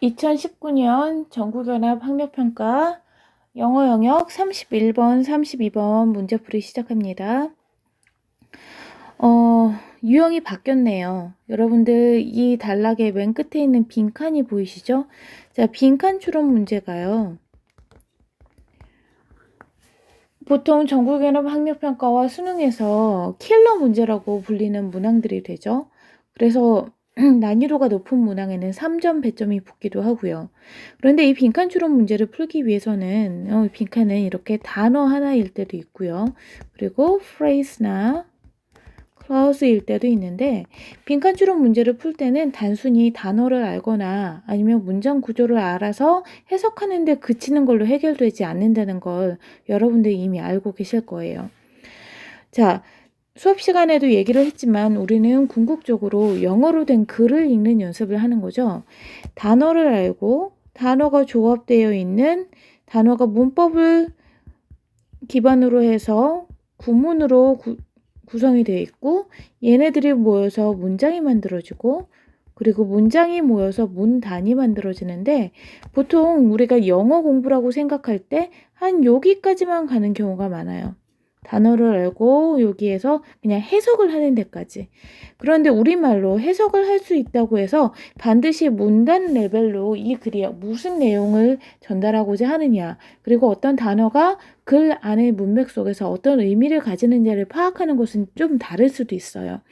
2019년 전국연합 학력평가 영어 영역 31번, 32번 문제풀이 시작합니다. 유형이 바뀌었네요. 여러분들 이 단락의 맨 끝에 있는 빈칸이 보이시죠? 자, 빈칸 추론 문제가요. 보통 전국연합 학력평가와 수능에서 킬러 문제라고 불리는 문항들이 되죠. 그래서 난이도가 높은 문항에는 3점 배점이 붙기도 하고요. 그런데 이 빈칸 추론 문제를 풀기 위해서는 빈칸은 이렇게 단어 하나일 때도 있고요. 그리고 phrase나 clause일 때도 있는데 빈칸 추론 문제를 풀 때는 단순히 단어를 알거나 아니면 문장 구조를 알아서 해석하는 데 그치는 걸로 해결되지 않는다는 걸 여러분들이 이미 알고 계실 거예요. 자, 수업 시간에도 얘기를 했지만 우리는 궁극적으로 영어로 된 글을 읽는 연습을 하는 거죠. 단어를 알고 단어가 조합되어 있는 단어가 문법을 기반으로 해서 구문으로 구성이 되어 있고 얘네들이 모여서 문장이 만들어지고 그리고 문장이 모여서 문단이 만들어지는데 보통 우리가 영어 공부라고 생각할 때 한 여기까지만 가는 경우가 많아요. 단어를 알고 여기에서 그냥 해석을 하는 데까지. 그런데 우리말로 해석을 할 수 있다고 해서 반드시 문단 레벨로 이 글이 무슨 내용을 전달하고자 하느냐, 그리고 어떤 단어가 글 안의 문맥 속에서 어떤 의미를 가지는지를 파악하는 것은 좀 다를 수도 있어요.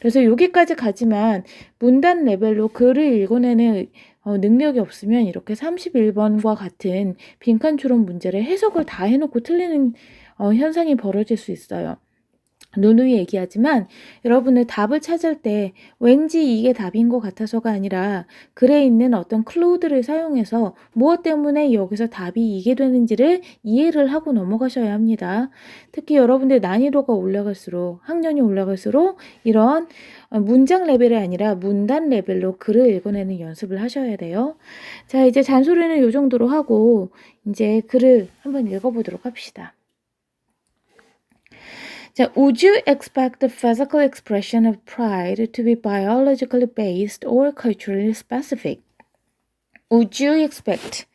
그래서 여기까지 가지만 문단 레벨로 글을 읽어내는 능력이 없으면 이렇게 31번과 같은 빈칸 추론 문제를 해석을 다 해놓고 틀리는 현상이 벌어질 수 있어요. 누누이 얘기하지만 여러분들 답을 찾을 때 왠지 이게 답인 것 같아서가 아니라 글에 있는 어떤 클로우들을 사용해서 무엇 때문에 여기서 답이 이게 되는지를 이해를 하고 넘어가셔야 합니다. 특히 여러분들 난이도가 올라갈수록 학년이 올라갈수록 이런 문장 레벨이 아니라 문단 레벨로 글을 읽어내는 연습을 하셔야 돼요. 자, 이제 잔소리는 이 정도로 하고 이제 글을 한번 읽어보도록 합시다. 자, would you expect the physical expression of pride to be biologically based or culturally specific? Would you expect?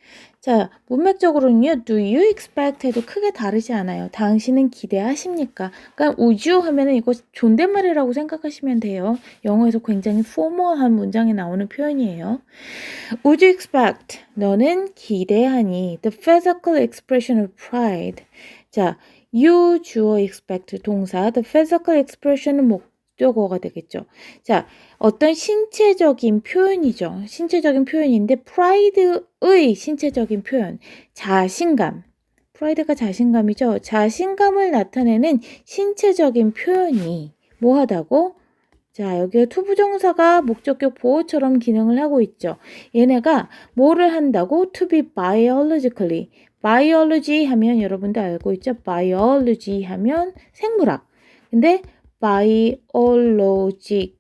자, 문맥적으로는요, do you expect 해도 크게 다르지 않아요. 당신은 기대하십니까? 그러니까 would you 하면은 이거 존댓말이라고 생각하시면 돼요. 영어에서 굉장히 포멀한 문장에 나오는 표현이에요. Would you expect? 너는 기대하니? The physical expression of pride. 자, you 주어 expect 동사, the physical expression은 목적어가 되겠죠. 자, 어떤 신체적인 표현이죠. 신체적인 표현인데 pride의 신체적인 표현, 자신감. pride가 자신감이죠. 자신감을 나타내는 신체적인 표현이 뭐하다고? 자, 여기에 투부정사가 목적격 보호처럼 기능을 하고 있죠. 얘네가 뭐를 한다고? To be biologically. biology 하면 여러분들 알고 있죠? biology 하면 생물학. 근데 biological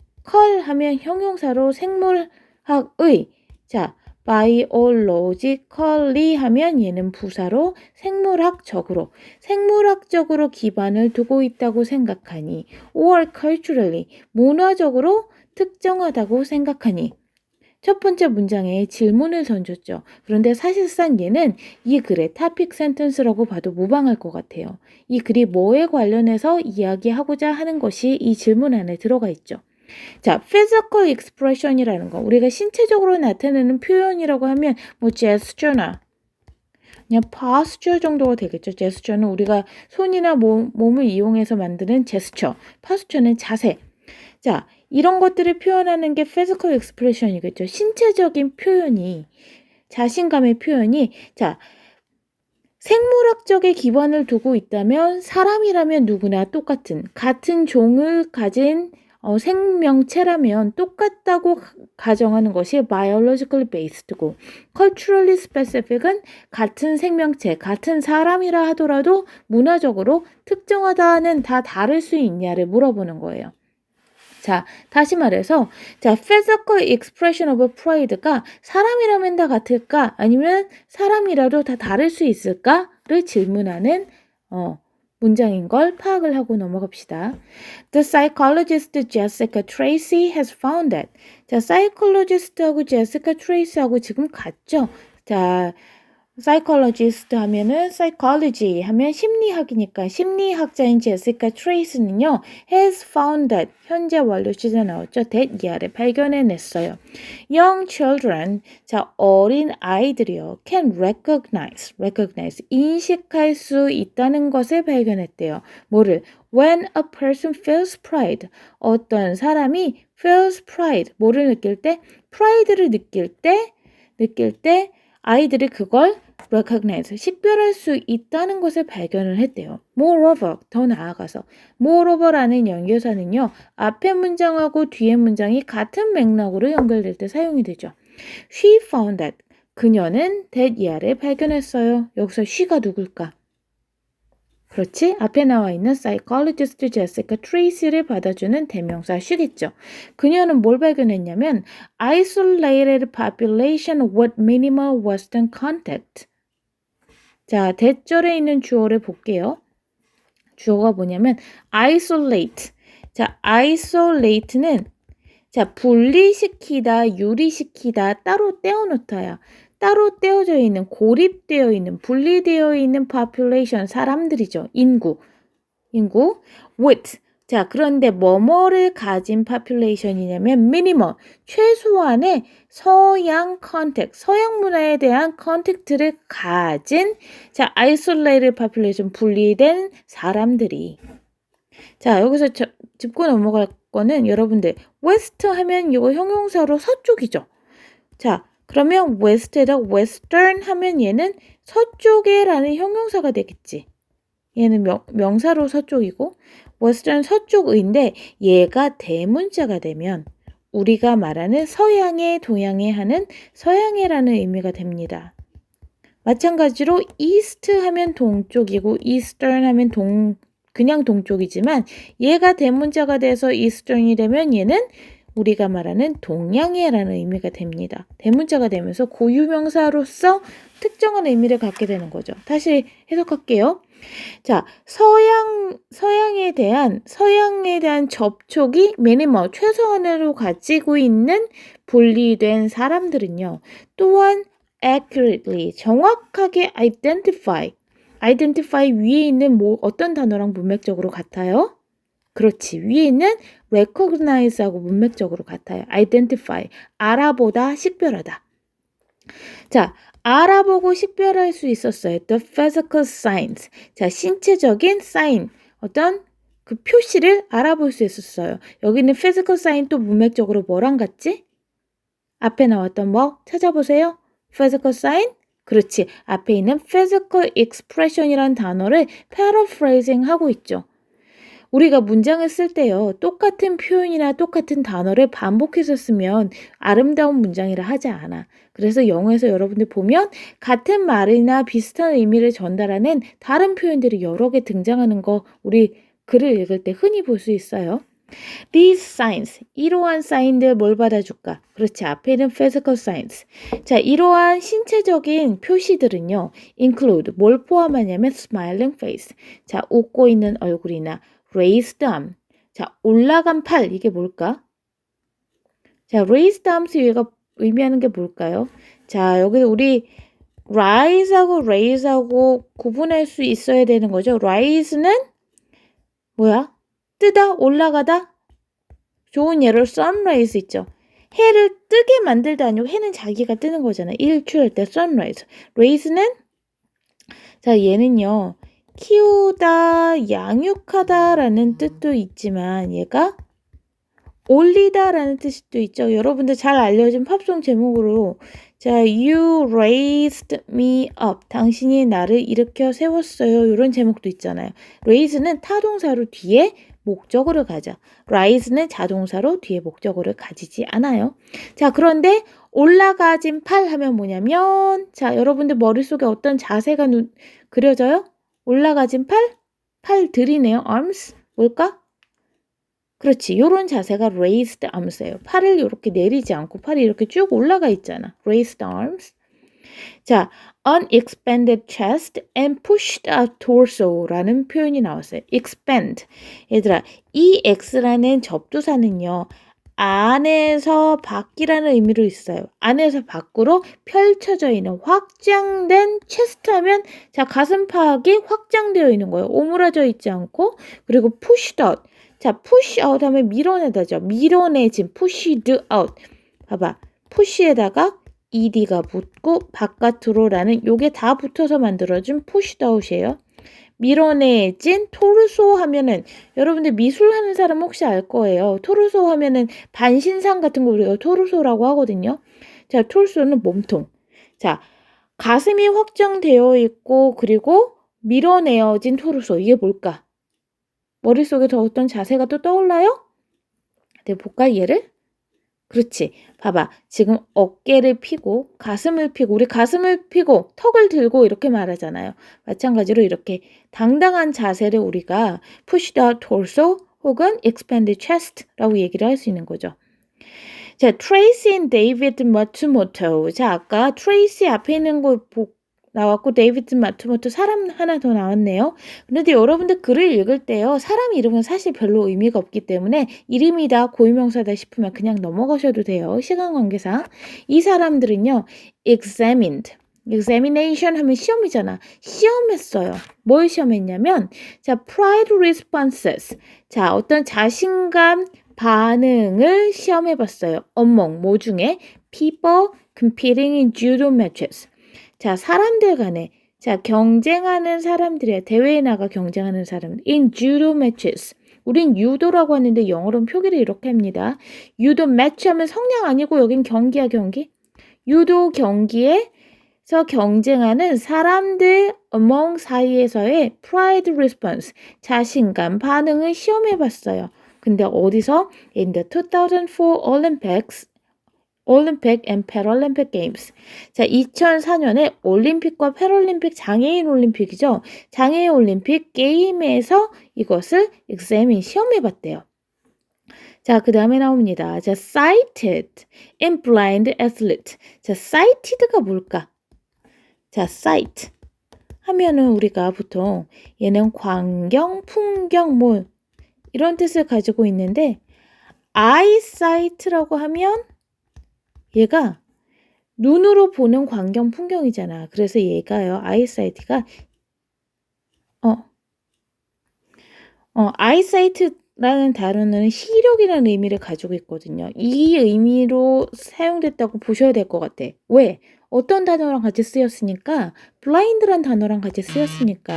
하면 형용사로 생물학의. 자, biologically 하면 얘는 부사로 생물학적으로 기반을 두고 있다고 생각하니 or culturally 문화적으로 특정하다고 생각하니 첫 번째 문장에 질문을 던졌죠. 그런데 사실상 얘는 이 글의 topic sentence라고 봐도 무방할 것 같아요. 이 글이 뭐에 관련해서 이야기하고자 하는 것이 이 질문 안에 들어가 있죠. 자, physical expression이라는 거, 우리가 신체적으로 나타내는 표현이라고 하면 뭐 gesture나 그냥 posture 정도가 되겠죠. gesture는 우리가 손이나 몸을 이용해서 만드는 제스처, posture는 자세. 자, 이런 것들을 표현하는 게 physical expression이겠죠. 신체적인 표현이, 자신감의 표현이, 자, 생물학적인 기반을 두고 있다면 사람이라면 누구나 같은 종을 가진 생명체라면 똑같다고 가정하는 것이 biologically based고 culturally specific은 같은 생명체, 같은 사람이라 하더라도 문화적으로 특정하다는 다 다를 수 있냐를 물어보는 거예요. 자, 다시 말해서 자, physical expression of pride가 사람이라면 다 같을까? 아니면 사람이라도 다 다를 수 있을까?를 질문하는 문장인 걸 파악을 하고 넘어갑시다. The psychologist Jessica Tracy has found that. 자, psychologist하고 Jessica Tracy하고 지금 같죠? 자, psychologist 하면은 psychology 하면 심리학이니까 심리학자인 제시카 트레이스는요 has found that 현재 완료 시제 나왔죠. that 이 아래 발견해냈어요. Young children 자 어린 아이들이요 can recognize 인식할 수 있다는 것을 발견했대요. 뭐를 when a person feels pride 어떤 사람이 feels pride 뭐를 느낄 때 pride를 느낄 때 아이들이 그걸 recognize, 식별할 수 있다는 것을 발견을 했대요. Moreover, 더 나아가서 moreover라는 연결사는요. 앞에 문장하고 뒤에 문장이 같은 맥락으로 연결될 때 사용이 되죠. She found that, 그녀는 that 이 아래 발견했어요. 여기서 she가 누굴까? 그렇지? 앞에 나와 있는 psychologist Jessica Tracy를 받아주는 대명사 she겠죠. 그녀는 뭘 발견했냐면 isolated population with minimal western contact. 자, 대절에 있는 주어를 볼게요. 주어가 뭐냐면 isolate. 자, isolate는 자, 분리시키다, 유리시키다, 따로 떼어놓다야. 따로 떼어져 있는, 고립되어 있는, 분리되어 있는 population, 사람들이죠. 인구. with. 자, 그런데 뭐뭐를 가진 population이냐면 minimal, 최소한의 서양 contact, 서양 문화에 대한 contact를 가진 자, isolated population, 분리된 사람들이. 자, 여기서 짚고 넘어갈 거는 여러분들 west 하면 이거 형용사로 서쪽이죠. 자, 그러면 west에다 western 하면 얘는 서쪽에라는 형용사가 되겠지. 얘는 명사로 서쪽이고 western 서쪽의인데 얘가 대문자가 되면 우리가 말하는 서양의 동양의 하는 서양의라는 의미가 됩니다. 마찬가지로 east 하면 동쪽이고 eastern 하면 그냥 동쪽이지만 얘가 대문자가 돼서 eastern이 되면 얘는 우리가 말하는 동양의라는 의미가 됩니다. 대문자가 되면서 고유명사로서 특정한 의미를 갖게 되는 거죠. 다시 해석할게요. 자, 서양에 대한 접촉이 minimal, 최소한으로 가지고 있는 분리된 사람들은요. 또한 accurately, 정확하게 identify 위에 있는 어떤 단어랑 문맥적으로 같아요? 그렇지. 위에 있는 recognize하고 문맥적으로 같아요. identify, 알아보다, 식별하다. 자, 알아보고 식별할 수 있었어요. The physical signs. 자, 신체적인 sign, 어떤 그 표시를 알아볼 수 있었어요. 여기는 physical sign 또 문맥적으로 뭐랑 같지? 앞에 나왔던 뭐 찾아보세요. physical sign? 그렇지. 앞에 있는 physical expression이라는 단어를 paraphrasing 하고 있죠. 우리가 문장을 쓸 때요. 똑같은 표현이나 똑같은 단어를 반복해서 쓰면 아름다운 문장이라 하지 않아. 그래서 영어에서 여러분들 보면 같은 말이나 비슷한 의미를 전달하는 다른 표현들이 여러 개 등장하는 거 우리 글을 읽을 때 흔히 볼 수 있어요. These signs, 이러한 사인들 뭘 받아줄까? 그렇지, 앞에 있는 physical signs. 자, 이러한 신체적인 표시들은요. include, 뭘 포함하냐면 smiling face. 자, 웃고 있는 얼굴이나 raised arm. 자, 올라간 팔, 이게 뭘까? 자, raised arms 얘가 의미하는 게 뭘까요? 자, 여기 우리 rise하고 raise하고 구분할 수 있어야 되는 거죠. rise는 뭐야? 뜨다, 올라가다? 좋은 예로 sunrise 있죠. 해를 뜨게 만들다 아니고 해는 자기가 뜨는 거잖아. 일출할 때 sunrise. raise는 자, 얘는요. 키우다, 양육하다라는 뜻도 있지만 얘가 올리다라는 뜻도 있죠. 여러분들 잘 알려진 팝송 제목으로 자, You raised me up. 당신이 나를 일으켜 세웠어요. 이런 제목도 있잖아요. raise는 타동사로 뒤에 목적어를 가져. rise는 자동사로 뒤에 목적어를 가지지 않아요. 자, 그런데 올라가진 팔 하면 뭐냐면 자, 여러분들 머릿속에 어떤 자세가 그려져요? 올라가진 팔? 팔들이네요. arms. 뭘까? 그렇지. 요런 자세가 raised arms예요. 팔을 이렇게 내리지 않고 팔이 이렇게 쭉 올라가 있잖아. raised arms. 자, unexpanded chest and pushed out torso라는 표현이 나왔어요. expand. 얘들아, 이 x라는 접두사는요. 안에서 밖이라는 의미로 있어요. 안에서 밖으로 펼쳐져 있는 확장된 체스트 하면 자, 가슴팍이 확장되어 있는 거예요. 오므라져 있지 않고. 그리고 pushed out. 자, push out 하면 밀어내다죠. 밀어내진 pushed out. 봐봐. push에다가 ed가 붙고 바깥으로라는 요게 다 붙어서 만들어진 pushed out이에요. 밀어내진 토르소 하면은 여러분들 미술하는 사람 혹시 알 거예요. 토르소 하면은 반신상 같은 거 우리가 토르소라고 하거든요. 자, 토르소는 몸통. 자, 가슴이 확장되어 있고 그리고 밀어내어진 토르소. 이게 뭘까? 머릿속에 더 어떤 자세가 또 떠올라요? 네, 볼까 얘를? 그렇지. 봐봐. 지금 어깨를 펴고 가슴을 펴고 우리 가슴을 펴고 턱을 들고 이렇게 말하잖아요. 마찬가지로 이렇게 당당한 자세를 우리가 push the torso 혹은 expand the chest라고 얘기를 할 수 있는 거죠. 자, Tracy and David Matsumoto. 자, 아까 Tracy 앞에 있는 거 나왔고 데이비드 마츠모토 사람 하나 더 나왔네요. 그런데 여러분들 글을 읽을 때요. 사람 이름은 사실 별로 의미가 없기 때문에 이름이다 고유명사다 싶으면 그냥 넘어가셔도 돼요. 시간 관계상. 이 사람들은요. examined. examination 하면 시험이잖아. 시험했어요. 뭘 시험했냐면 자, pride responses. 자, 어떤 자신감 반응을 시험해봤어요. among 뭐 중에 people competing in judo matches. 자, 사람들 간에 자, 경쟁하는 사람들이야. 대회에 나가 경쟁하는 사람. In judo matches. 우린 유도라고 하는데 영어로는 표기를 이렇게 합니다. 유도 매치 하면 성냥 아니고 여긴 경기야, 경기. 유도 경기에서 경쟁하는 사람들 among 사이에서의 pride response. 자신감 반응을 시험해 봤어요. 근데 어디서? In the 2004 Olympic and Paralympic Games. 자, 2004년에 올림픽과 패럴림픽 장애인 올림픽이죠. 장애인 올림픽 게임에서 이것을 examine 시험해 봤대요. 자, 그 다음에 나옵니다. 자, sighted and blind athlete. 자, sighted가 뭘까? 자, sight 하면은 우리가 보통 얘는 광경, 풍경 뭐 이런 뜻을 가지고 있는데 eyesight라고 하면 얘가 눈으로 보는 광경 풍경이잖아. 그래서 얘가요. eyesight가 eyesight라는 단어는 시력이라는 의미를 가지고 있거든요. 이 의미로 사용됐다고 보셔야 될 것 같아. 왜? 어떤 단어랑 같이 쓰였으니까 blind란 단어랑 같이 쓰였으니까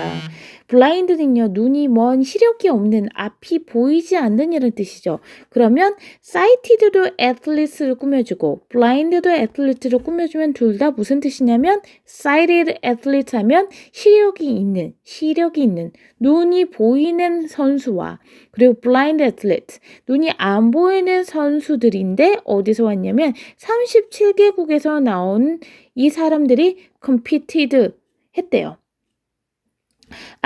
blind는요. 눈이 먼 시력이 없는 앞이 보이지 않는 이런 뜻이죠. 그러면 sighted도 athlete를 꾸며주고 blind도 athlete를 꾸며주면 둘 다 무슨 뜻이냐면 sighted athlete 하면 시력이 있는 눈이 보이는 선수와 그리고 blind athlete 눈이 안 보이는 선수들인데 어디서 왔냐면 37개국에서 나온 이 사람들이 competed 했대요.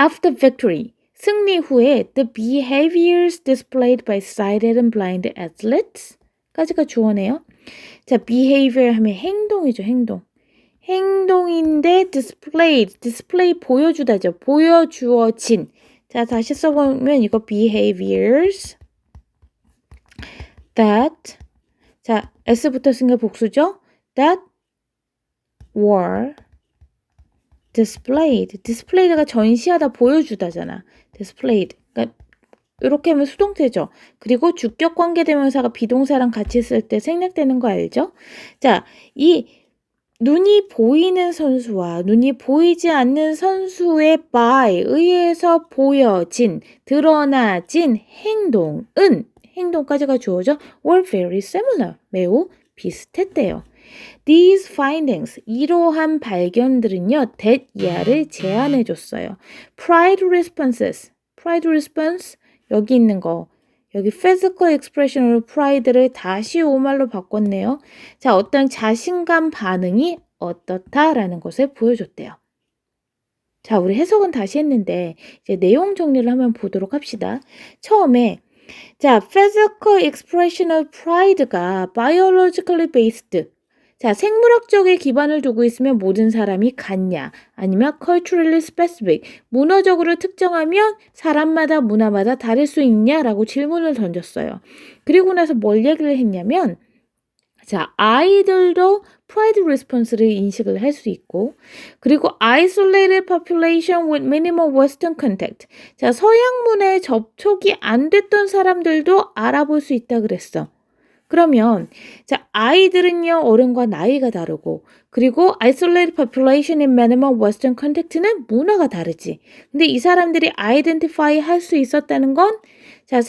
After victory, 승리 후에 the behaviors displayed by sighted and blind athletes 까지가 주어네요. 자, behavior 하면 행동이죠, 행동. 행동인데 display 보여주다죠. 보여주어진. 자, 다시 써보면 이거 behaviors that 자, s 붙었으니까 복수죠. that were displayed가 전시하다 보여주다잖아. displayed. 그러니까 이렇게 하면 수동태죠. 그리고 주격 관계대명사가 비동사랑 같이 쓸 때 생략되는 거 알죠? 자, 이 눈이 보이는 선수와 눈이 보이지 않는 선수의 by 의해서 보여진, 드러나진 행동까지가 주어져 were very similar. 매우 비슷했대요. These findings, 이러한 발견들은요, that year를 제안해 줬어요. Pride response, 여기 있는 거. 여기 physical expression으로 pride를 다시 오말로 바꿨네요. 자, 어떤 자신감 반응이 어떻다라는 것을 보여줬대요. 자, 우리 해석은 다시 했는데 이제 내용 정리를 한번 보도록 합시다. 처음에 자, physical expressional pride가 biologically based 자, 생물학적인 기반을 두고 있으면 모든 사람이 같냐? 아니면 culturally specific, 문화적으로 특정하면 사람마다 문화마다 다를 수 있냐라고 질문을 던졌어요. 그리고 나서 뭘 얘기를 했냐면 자, 아이들도 pride response를 인식을 할 수 있고 그리고 isolated population with minimal western contact. 자, 서양 문화에 접촉이 안 됐던 사람들도 알아볼 수 있다 그랬어. 그러면 자, 아이들은요 어른과 나이가 다르고 그리고 isolated population in minimal western contact는 문화가 다르지. 근데 이 사람들이 identify 할 수 있었다는 건 자,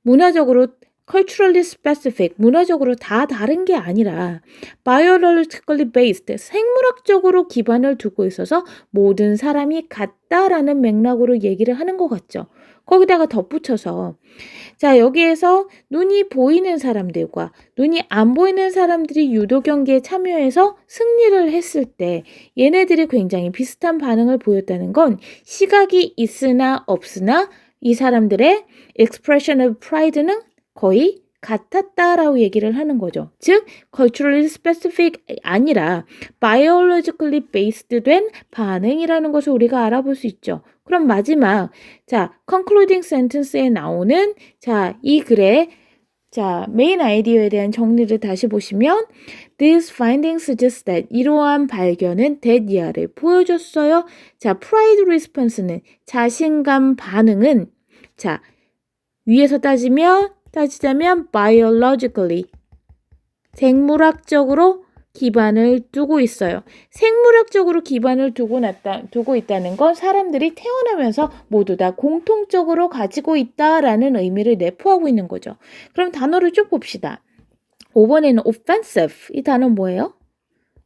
문화적으로 culturally specific, 문화적으로 다 다른 게 아니라 biologically based, 생물학적으로 기반을 두고 있어서 모든 사람이 같다라는 맥락으로 얘기를 하는 것 같죠. 거기다가 덧붙여서 자, 여기에서 눈이 보이는 사람들과 눈이 안 보이는 사람들이 유도 경기에 참여해서 승리를 했을 때 얘네들이 굉장히 비슷한 반응을 보였다는 건 시각이 있으나 없으나 이 사람들의 expression of pride는 거의 같았다라고 얘기를 하는 거죠. 즉, culturally specific 아니라 biologically based 된 반응이라는 것을 우리가 알아볼 수 있죠. 그럼 마지막, 자, concluding sentence에 나오는, 자, 이 글의, 자, 메인 아이디어에 대한 정리를 다시 보시면, These findings suggest that 이러한 발견은 that 이하를 보여줬어요. 자, pride response는 자신감 반응은, 자, 위에서 따지자면 biologically, 생물학적으로 기반을 두고 있어요. 생물학적으로 기반을 두고 있다는 건 사람들이 태어나면서 모두 다 공통적으로 가지고 있다라는 의미를 내포하고 있는 거죠. 그럼 단어를 쭉 봅시다. 5번에는 offensive, 이 단어는 뭐예요?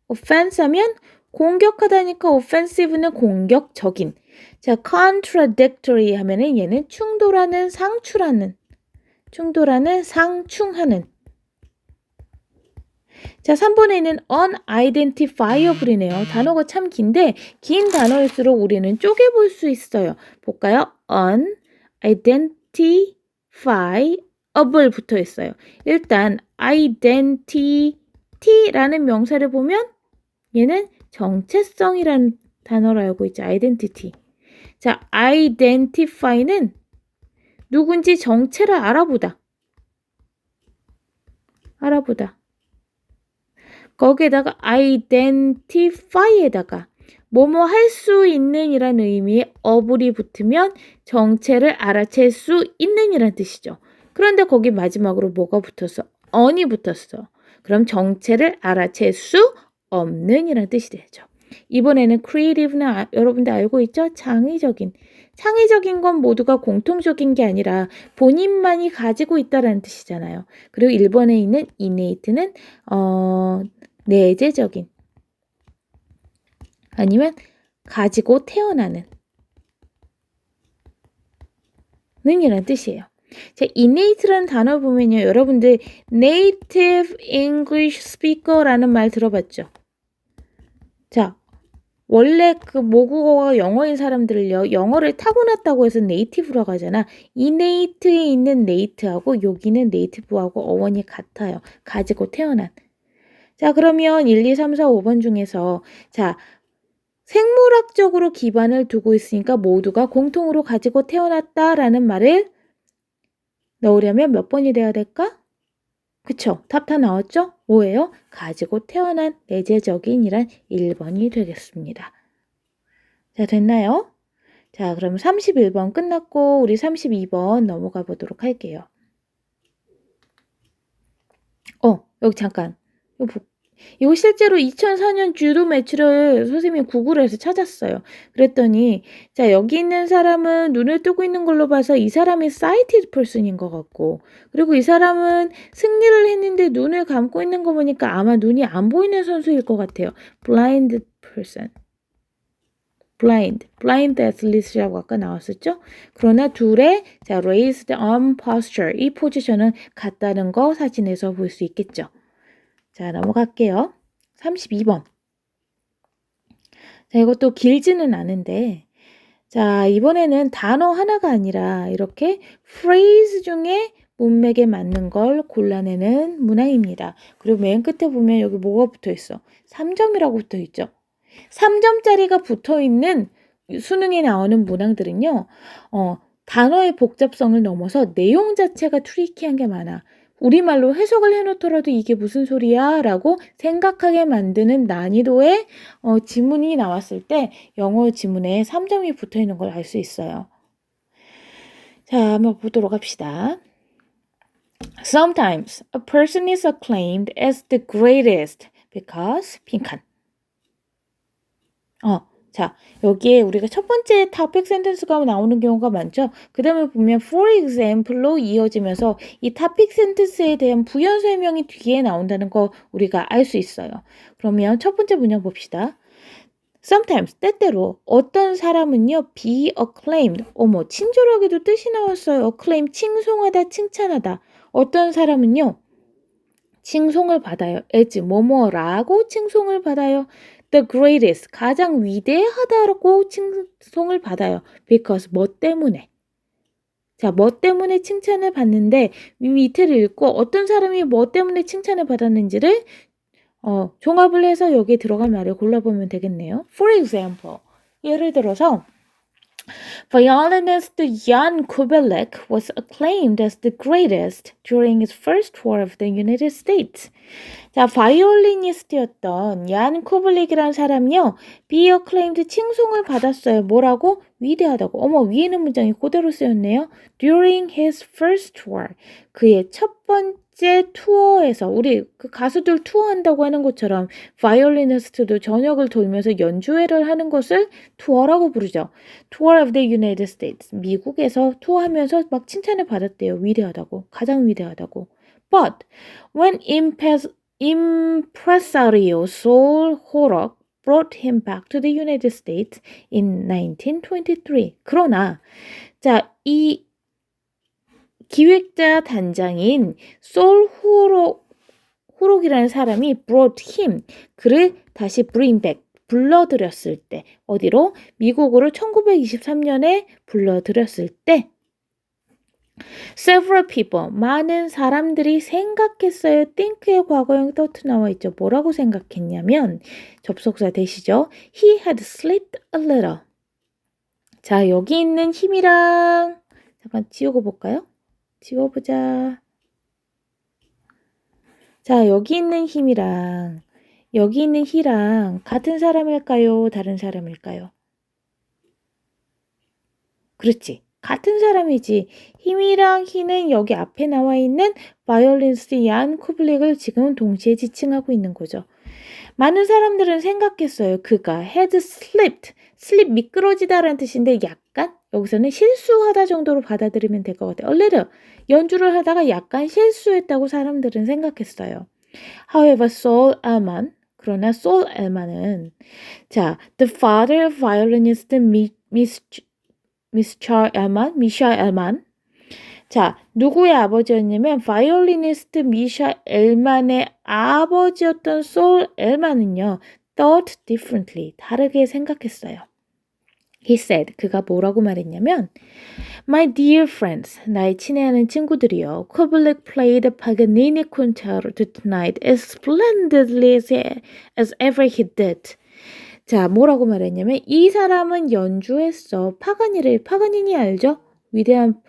offense 하면 공격하다니까 offensive는 공격적인. 자, contradictory 하면은 얘는 충돌하는, 상충하는. 자, 3번에는 unidentifiable이네요. 단어가 참 긴데 긴 단어일수록 우리는 쪼개볼 수 있어요. 볼까요? unidentifiable 붙어 있어요. 일단 identity라는 명사를 보면 얘는 정체성이라는 단어로 알고 있죠. identity. 자, identify는 누군지 정체를 알아보다. 거기에다가 identify에다가 뭐뭐 할 수 있는 이란 의미의 어불이 붙으면 정체를 알아챌 수 있는 이란 뜻이죠. 그런데 거기 마지막으로 뭐가 붙었어? on이 붙었어. 그럼 정체를 알아챌 수 없는 이란 뜻이 되죠. 이번에는 creative는 여러분들 알고 있죠? 창의적인 건 모두가 공통적인 게 아니라 본인만이 가지고 있다라는 뜻이잖아요. 그리고 1번에 있는 innate는 내재적인 아니면 가지고 태어나는 는이라는 뜻이에요. 자, innate라는 단어 보면요. 여러분들 native English speaker라는 말 들어봤죠? 자, 원래 그 모국어가 영어인 사람들을요. 영어를 타고났다고 해서 네이티브라고 하잖아. innate에 있는 nate하고 여기는 native하고 어원이 같아요. 가지고 태어난. 자, 그러면 1, 2, 3, 4, 5번 중에서 자, 생물학적으로 기반을 두고 있으니까 모두가 공통으로 가지고 태어났다라는 말을 넣으려면 몇 번이 돼야 될까? 그쵸? 답 다 나왔죠? 뭐예요? 가지고 태어난 내재적인이란 1번이 되겠습니다. 자, 됐나요? 자, 그럼 31번 끝났고 우리 32번 넘어가 보도록 할게요. 여기 잠깐. 이거 실제로 2004년 주도 매출을 선생님이 구글에서 찾았어요. 그랬더니 자, 여기 있는 사람은 눈을 뜨고 있는 걸로 봐서 이 사람이 sighted person인 것 같고 그리고 이 사람은 승리를 했는데 눈을 감고 있는 거 보니까 아마 눈이 안 보이는 선수일 것 같아요. blind person. blind athlete이라고 아까 나왔었죠? 그러나 둘의 자, raised arm posture 이 포지션은 같다는 거 사진에서 볼 수 있겠죠. 자, 넘어갈게요. 32번. 자, 이것도 길지는 않은데 자, 이번에는 단어 하나가 아니라 이렇게 phrase 중에 문맥에 맞는 걸 골라내는 문항입니다. 그리고 맨 끝에 보면 여기 뭐가 붙어 있어? 3점이라고 붙어 있죠. 3점짜리가 붙어 있는 수능에 나오는 문항들은요. 단어의 복잡성을 넘어서 내용 자체가 트리키한 게 많아. 우리말로 해석을 해놓더라도 이게 무슨 소리야? 라고 생각하게 만드는 난이도의 지문이 나왔을 때 영어 지문에 3점이 붙어 있는 걸 알 수 있어요. 자, 한번 보도록 합시다. Sometimes a person is acclaimed as the greatest because 빈칸. 자, 여기에 우리가 첫 번째 topic sentence가 나오는 경우가 많죠. 그 다음에 보면 for example로 이어지면서 이 topic sentence에 대한 부연 설명이 뒤에 나온다는 거 우리가 알 수 있어요. 그러면 첫 번째 문장 봅시다. Sometimes, 때때로 어떤 사람은요, be acclaimed. 어머, 친절하게도 뜻이 나왔어요. acclaim, 칭송하다, 칭찬하다. 어떤 사람은요, 칭송을 받아요. as 뭐뭐라고 칭송을 받아요. The greatest, 가장 위대하다라고 칭송을 받아요. Because 뭐 때문에. 자, 뭐 때문에 칭찬을 받는데 밑에를 읽고 어떤 사람이 뭐 때문에 칭찬을 받았는지를 종합을 해서 여기에 들어갈 말을 골라보면 되겠네요. For example, 예를 들어서 violinist Jan Kubelik was acclaimed as the greatest during his first tour of the United States. 자, 바이올리니스트였던 얀 쿠블릭이라는 사람이요. be acclaimed 칭송을 받았어요. 뭐라고? 위대하다고. 어머, 위에는 문장이 그대로 쓰였네요. during his first tour. 그의 첫 번째 투어에서 우리 그 가수들 투어한다고 하는 것처럼 바이올리니스트도 전역을 돌면서 연주회를 하는 것을 투어라고 부르죠. tour of the United States. 미국에서 투어하면서 막 칭찬을 받았대요. 위대하다고. 가장 위대하다고. But when impresario Saul Horrock brought him back to the United States in 1923. 그러나 자, 이 기획자 단장인 솔 호록이라는 사람이 brought him, 그를 다시 bring back, 불러들였을 때 어디로? 미국으로 1923년에 불러들였을 때 Several people, 많은 사람들이 생각했어요. think의 과거형 thought 나와 있죠. 뭐라고 생각했냐면 접속사 대시죠. He had slipped a little. 자, 여기 있는 힘이랑 잠깐 지우고 볼까요? 지워보자. 자, 여기 있는 힘이랑 여기 있는 he랑 같은 사람일까요? 다른 사람일까요? 그렇지. 같은 사람이지. 힘이랑 희는 여기 앞에 나와 있는 바이올리니스트 얀 쿠블릭을 지금은 동시에 지칭하고 있는 거죠. 많은 사람들은 생각했어요. 그가 had slipped, slip 미끄러지다라는 뜻인데 약간 여기서는 실수하다 정도로 받아들이면 될 것 같아요. 얼레르 연주를 하다가 약간 실수했다고 사람들은 생각했어요. However, Saul Elman, 그러나 Saul Elman은 자, the father of violinist 미샤 엘만. 자, 누구의 아버지였냐면 바이올리니스트 미샤 엘만의 아버지였던 솔 엘만은요. thought differently. 다르게 생각했어요. He said, 그가 뭐라고 말했냐면 My dear friends, 나의 친애하는 친구들이요. Kubelik played Paganini concerto tonight as splendidly as ever he did. 자, 뭐라고 말했냐면 이 사람은 연주했어. 파가니니 알죠? 위대한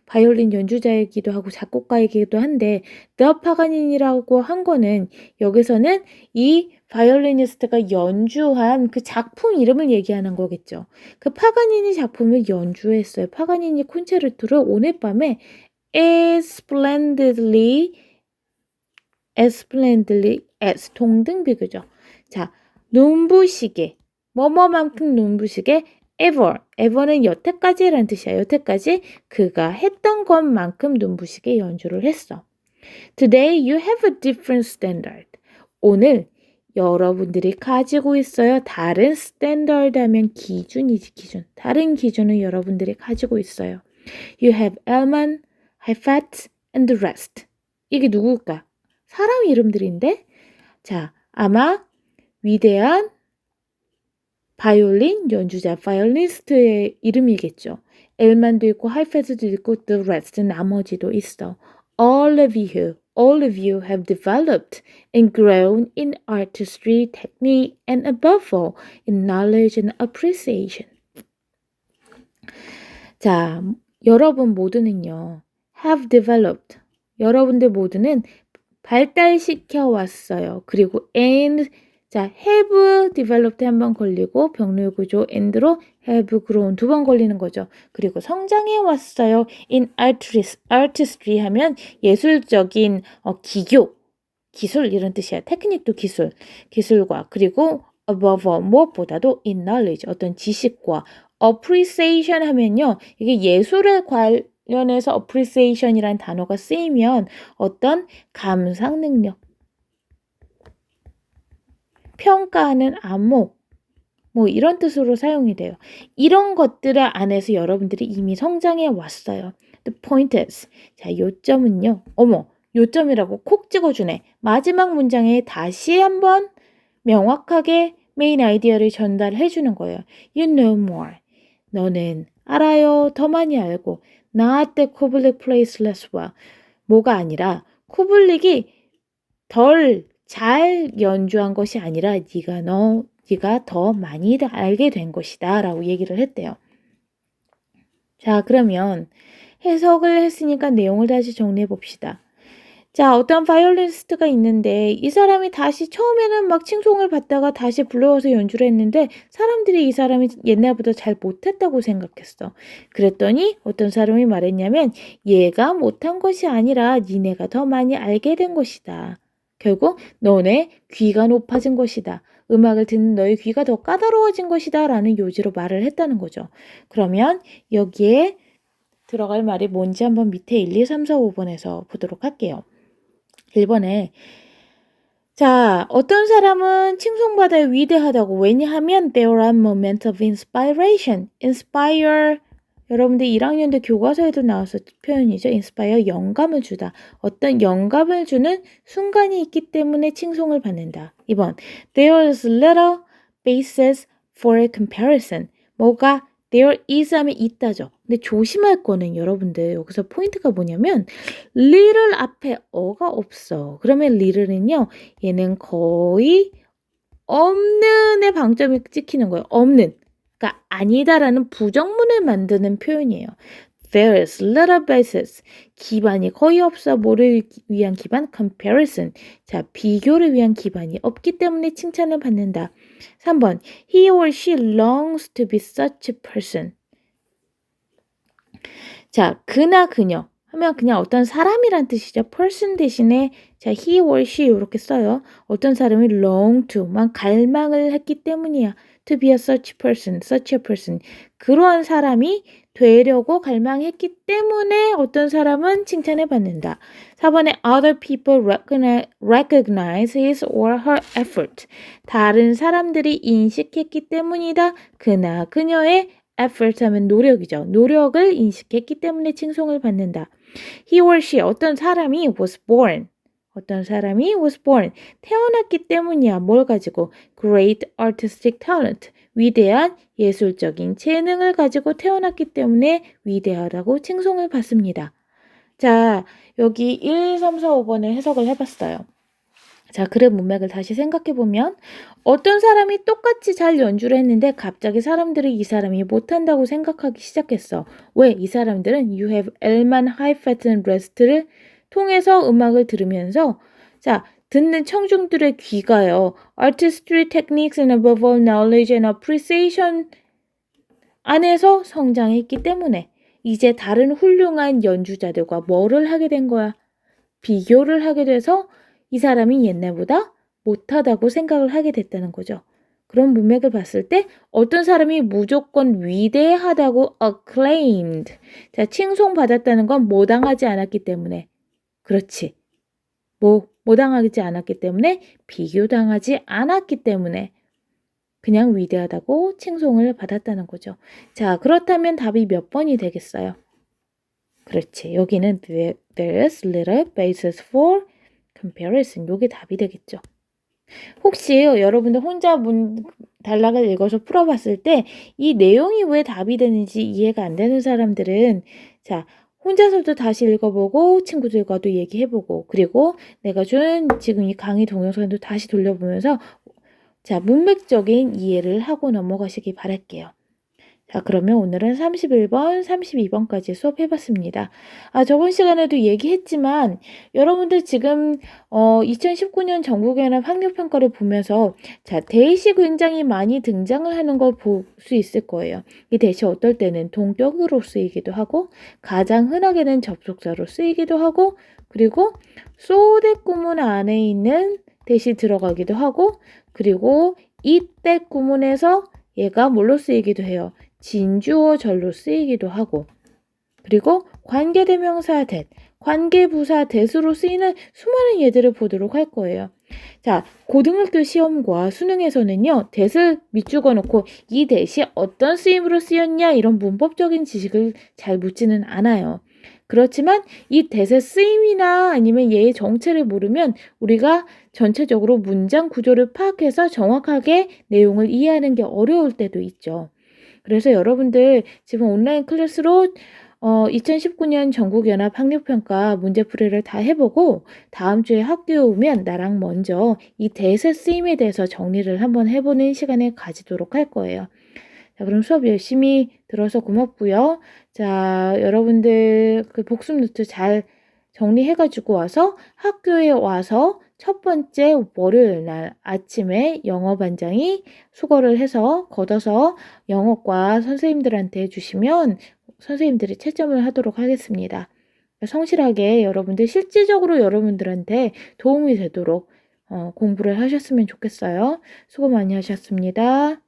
바이올린 연주자이기도 하고 작곡가이기도 한데 The 파가니니라고 한 거는 여기서는 이 바이올리니스트가 연주한 그 작품 이름을 얘기하는 거겠죠. 그 파가니니 작품을 연주했어요. 파가니니 콘체르토를 오늘 밤에 as splendidly as 동등 비교죠. 자, 눈부시게 뭐뭐만큼 눈부시게 ever는 여태까지라는 뜻이야. 여태까지 그가 했던 것만큼 눈부시게 연주를 했어. Today you have a different standard. 오늘 여러분들이 가지고 있어요. 다른 standard 하면 기준이지, 기준. 다른 기준을 여러분들이 가지고 있어요. You have Elman, Heifetz, and the rest. 이게 누굴까? 사람 이름들인데? 자, 아마 위대한 바이올린 연주자, 바이올리니스트의 이름이겠죠. L만도 있고 hyphen도 있고 the rest 나머지도 있어. All of you have developed and grown in artistry, technique, and above all, in knowledge and appreciation. 자, 여러분 모두는요, have developed. 여러분들 모두는 발달시켜 왔어요. 그리고 and, 자, have developed 한 번 걸리고 병렬구조 and로 have grown 두 번 걸리는 거죠. 그리고 성장해 왔어요. in artistry 하면 예술적인 기교, 기술 이런 뜻이야. 테크닉도 기술과 그리고 above all 무엇보다도 in knowledge 어떤 지식과 appreciation 하면요. 이게 예술에 관련해서 appreciation이라는 단어가 쓰이면 어떤 감상 능력, 평가하는 안목, 뭐 이런 뜻으로 사용이 돼요. 이런 것들 안에서 여러분들이 이미 성장해 왔어요. The point is, 자, 요점은요. 어머, 요점이라고 콕 찍어주네. 마지막 문장에 다시 한번 명확하게 메인 아이디어를 전달해 주는 거예요. You know more. 너는 알아요. 더 많이 알고. Not that Kubelik plays less well. 뭐가 아니라 쿠블릭이 덜 잘 연주한 것이 아니라 네가 더 많이 알게 된 것이다 라고 얘기를 했대요. 자, 그러면 해석을 했으니까 내용을 다시 정리해 봅시다. 자, 어떤 바이올리니스트가 있는데 이 사람이 다시 처음에는 막 칭송을 받다가 다시 불러와서 연주를 했는데 사람들이 이 사람이 옛날보다 잘 못했다고 생각했어. 그랬더니 어떤 사람이 말했냐면 얘가 못한 것이 아니라 니네가 더 많이 알게 된 것이다. 결국 너네 귀가 높아진 것이다. 음악을 듣는 너의 귀가 더 까다로워진 것이다 라는 요지로 말을 했다는 거죠. 그러면 여기에 들어갈 말이 뭔지 한번 밑에 1, 2, 3, 4, 5번에서 보도록 할게요. 1번에 자, 어떤 사람은 칭송받아야 위대하다고. 왜냐하면 there are moments of inspiration. inspire 여러분들 1학년도 교과서에도 나왔었 표현이죠. inspire 영감을 주다. 어떤 영감을 주는 순간이 있기 때문에 칭송을 받는다. 2번 there is little basis for a comparison. 뭐가 there is 하면 있다죠. 근데 조심할 거는 여러분들 여기서 포인트가 뭐냐면 little 앞에 어가 없어. 그러면 little은요. 얘는 거의 없는의 방점이 찍히는 거예요. 없는. 그러니까 아니다라는 부정문을 만드는 표현이에요. There is little basis. 기반이 거의 없어. 뭐를 위한 기반? Comparison. 자, 비교를 위한 기반이 없기 때문에 칭찬을 받는다. 3번. He or she longs to be such a person. 자, 그나 그녀 하면 그냥 어떤 사람이란 뜻이죠. person 대신에 자, he or she 이렇게 써요. 어떤 사람이 long to만 갈망을 했기 때문이야. to be a such a person. 그러한 사람이 되려고 갈망했기 때문에 어떤 사람은 칭찬을 받는다. 4번에 other people recognize his or her effort. 다른 사람들이 인식했기 때문이다. 그나 그녀의 effort 하면 노력이죠. 노력을 인식했기 때문에 칭송을 받는다. He or she 어떤 사람이 was born. 어떤 사람이 was born. 태어났기 때문이야. 뭘 가지고? Great artistic talent. 위대한 예술적인 재능을 가지고 태어났기 때문에 위대하다고 칭송을 받습니다. 자, 여기 1, 3, 4, 5번을 해석을 해봤어요. 자, 글의 문맥을 다시 생각해보면 어떤 사람이 똑같이 잘 연주를 했는데 갑자기 사람들이 이 사람이 못한다고 생각하기 시작했어. 왜? 이 사람들은 You have L만 high, fat, and rest를 통해서 음악을 들으면서 자, 듣는 청중들의 귀가요. Artistry, techniques, and above all knowledge and appreciation 안에서 성장했기 때문에 이제 다른 훌륭한 연주자들과 뭐를 하게 된 거야? 비교를 하게 돼서 이 사람이 옛날보다 못하다고 생각을 하게 됐다는 거죠. 그런 문맥을 봤을 때 어떤 사람이 무조건 위대하다고 acclaimed. 자, 칭송받았다는 건 모당하지 않았기 때문에. 그렇지. 모당하지 않았기 때문에 비교당하지 않았기 때문에 그냥 위대하다고 칭송을 받았다는 거죠. 자, 그렇다면 답이 몇 번이 되겠어요? 그렇지. 여기는 there's little basis for comparison. 요게 답이 되겠죠. 혹시 여러분들 혼자 단락을 읽어서 풀어봤을 때 이 내용이 왜 답이 되는지 이해가 안 되는 사람들은 자, 혼자서도 다시 읽어보고 친구들과도 얘기해보고 그리고 내가 준 지금 이 강의 동영상도 다시 돌려보면서 자, 문맥적인 이해를 하고 넘어가시기 바랄게요. 자, 그러면 오늘은 31번, 32번까지 수업해봤습니다. 저번 시간에도 얘기했지만 여러분들 지금 2019년 전국연합 학력평가를 보면서 자, 대시 굉장히 많이 등장을 하는 걸 볼 수 있을 거예요. 이 대시 어떨 때는 동격으로 쓰이기도 하고 가장 흔하게는 접속사로 쓰이기도 하고 그리고 소대 구문 안에 있는 대시 들어가기도 하고 그리고 이때 구문에서 얘가 뭘로 쓰이기도 해요. 진주어 절로 쓰이기도 하고 그리고 관계대명사 that, 관계부사 that으로 쓰이는 수많은 예들을 보도록 할 거예요. 자, 고등학교 시험과 수능에서는요. that을 밑줄거 놓고 이 that이 어떤 쓰임으로 쓰였냐 이런 문법적인 지식을 잘 묻지는 않아요. 그렇지만 이 that의 쓰임이나 아니면 얘의 정체를 모르면 우리가 전체적으로 문장 구조를 파악해서 정확하게 내용을 이해하는 게 어려울 때도 있죠. 그래서 여러분들 지금 온라인 클래스로 2019년 전국연합 학력평가 문제풀이를 다 해보고 다음 주에 학교에 오면 나랑 먼저 이 대세 쓰임에 대해서 정리를 한번 해보는 시간을 가지도록 할 거예요. 자, 그럼 수업 열심히 들어서 고맙고요. 자, 여러분들 그 복습 노트 잘 정리해가지고 와서 학교에 와서 첫 번째 월요일 날 아침에 영어 반장이 수거를 해서 걷어서 영어과 선생님들한테 주시면 선생님들이 채점을 하도록 하겠습니다. 성실하게 여러분들 실질적으로 여러분들한테 도움이 되도록 공부를 하셨으면 좋겠어요. 수고 많이 하셨습니다.